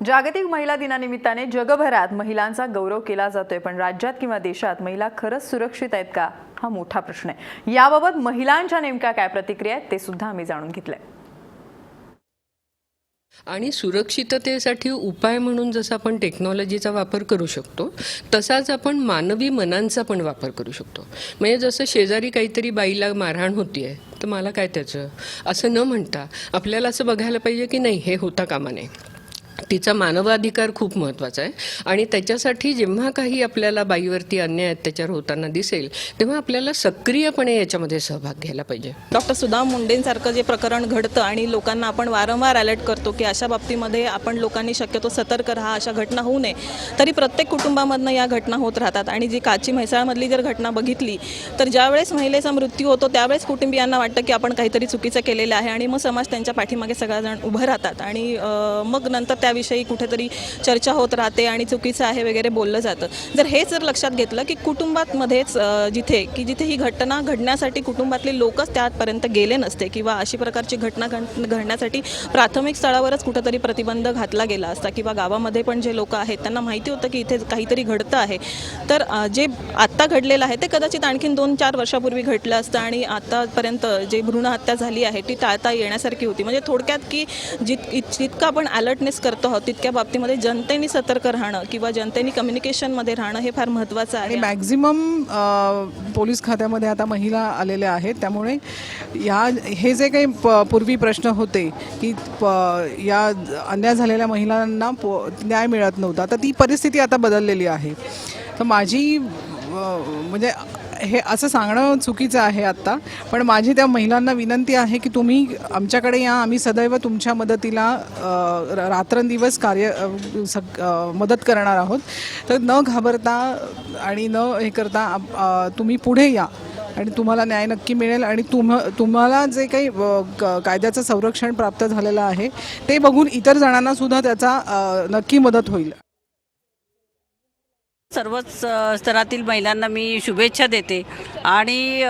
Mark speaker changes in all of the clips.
Speaker 1: जागतिक महिला दिनानिमित्ताने जगभरात महिलांचा गौरव केला जातोय, पण राज्यात किंवा देशात महिला खरंच सुरक्षित आहेत का, हा मोठा प्रश्न आहे। याबाबत महिलांच्या नेमक्या काय प्रतिक्रिया आहेत ते सुद्धा आम्ही जाणून घेतलंय।
Speaker 2: आणि सुरक्षिततेसाठी उपाय म्हणून जसं आपण टेक्नॉलॉजीचा वापर करू शकतो, तसाच आपण मानवी मनांचा पण वापर करू शकतो। म्हणजे जसं शेजारी काहीतरी बाईला मारहाण होतीये तर मला काय त्याचं, असं न म्हणता आपल्याला असं बघायला पाहिजे की नाही, हे होता कामा नये। तिचा मानवाधिकार खूप महत्त्वाचा आहे आणि त्याच्यासाठी जेव्हा काही आपल्याला बाईवरती अन्याय अत्याचार होताना दिसेल तेव्हा आपल्याला सक्रियपणे याच्यामध्ये सहभाग घ्यायला पाहिजे।
Speaker 3: डॉक्टर सुदाम मुंडेंसारखं जे प्रकरण घडतं आणि लोकांना आपण वारंवार अलर्ट करतो की अशा बाबतीमध्ये आपण लोकांनी शक्यतो सतर्क राहा, अशा घटना होऊ नये, तरी प्रत्येक कुटुंबामधनं या घटना होत राहतात। आणि जी काची म्हैसाळमधली जर घटना बघितली तर ज्यावेळेस महिलेचा मृत्यू होतो त्यावेळेस कुटुंबियांना वाटतं की आपण काहीतरी चुकीचं केलेलं आहे आणि मग समाज त्यांच्या पाठीमागे सगळेजण उभं राहतात आणि मग नंतर त्याविषयी कुठेतरी चर्चा होत राहते आणि चुकीचं आहे वगैरे बोललं जातं। जर लक्षात घेतलं की कुटुंबामध्येच जिथे ही घटना घडण्यासाठी कुटुंबातले लोकच त्यापर्यंत गेले नसते किंवा अशी प्रकारची घटना घडण्यासाठी प्राथमिक स्तरावरच कुठेतरी प्रतिबंध घातला गेला असता किंवा गावामध्ये पण जे लोक आहेत त्यांना माहिती होतं की इथे काहीतरी घडतं आहे, तर जे आत्ता घडलेलं आहे ते कदाचित आणखीन 2-4 वर्षापूर्वी घडलं असतं आणि आतापर्यंत जे भ्रूण हत्या झाली आहे ती टाळता येण्यासारखी होती। म्हणजे थोडक्यात की जितकं आपण अलर्टनेस करतो आहोत तितक्या बाबतीमध्ये जनतेने सतर्क राहणं किंवा जनतेने कम्युनिकेशनमध्ये राहणं हे फार महत्त्वाचं आहे।
Speaker 4: मॅक्झिमम पोलीस खात्यामध्ये आता महिला आलेल्या आहेत, त्यामुळे हे जे काही पूर्वी प्रश्न होते की या अन्याय झालेल्या महिलांना न्याय मिळत नव्हता, तर ती परिस्थिती आता बदललेली आहे। तर माझी म्हणजे हे असं सांगणं चुकीचं आहे आत्ता, पण माझी त्या महिलांना विनंती आहे की तुम्ही आमच्याकडे या, आम्ही सदैव तुमच्या मदतीला रात्रंदिवस मदत करणार आहोत। तर न घाबरता आणि न हे करता तुम्ही पुढे या आणि तुम्हाला न्याय नक्की मिळेल आणि तुम्हाला जे काही कायद्याचं संरक्षण प्राप्त झालेलं आहे ते बघून इतर जणांनासुद्धा त्याचा नक्की मदत होईल।
Speaker 5: सर्वच स्तरातील महिलांना मी शुभेच्छा देते आणि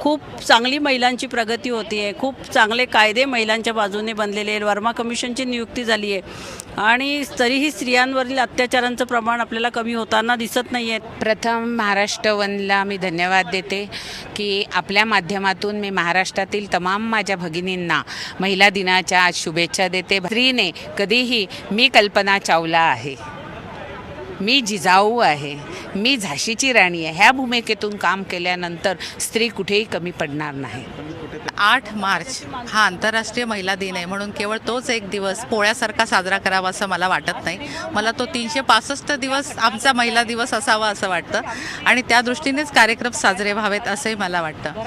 Speaker 5: खूप चांगली महिलांची प्रगती होती आहे, खूप चांगले कायदे महिलांच्या बाजूने बनलेले आहेत, वर्मा कमिशनची नियुक्ती झाली आहे आणि तरीही स्त्रियांवरील अत्याचारांचं प्रमाण आपल्याला कमी होताना दिसत नाही आहे।
Speaker 6: प्रथम महाराष्ट्र वनला मी धन्यवाद देते की आपल्या माध्यमातून मी महाराष्ट्रातील तमाम माझ्या भगिनींना महिला दिनाच्या आज शुभेच्छा देते। स्त्रीने कधीही मी कल्पना चावला आहे, मी जिजाऊ आहे, मी झाशीची राणी आहे, ह्या भूमिकेतून काम केल्यानंतर स्त्री कुठेही कमी पडणार नाही।
Speaker 7: 8 मार्च हा आंतरराष्ट्रीय महिला दिन आहे, म्हणून केवळ तोच एक दिवस पोळ्यासारखा साजरा करावा असं मला वाटत नाही। मला तो 365 दिवस आमचा महिला दिवस असावा असं वाटतं आणि त्या दृष्टीनेच कार्यक्रम साजरे व्हावेत असंही मला वाटतं।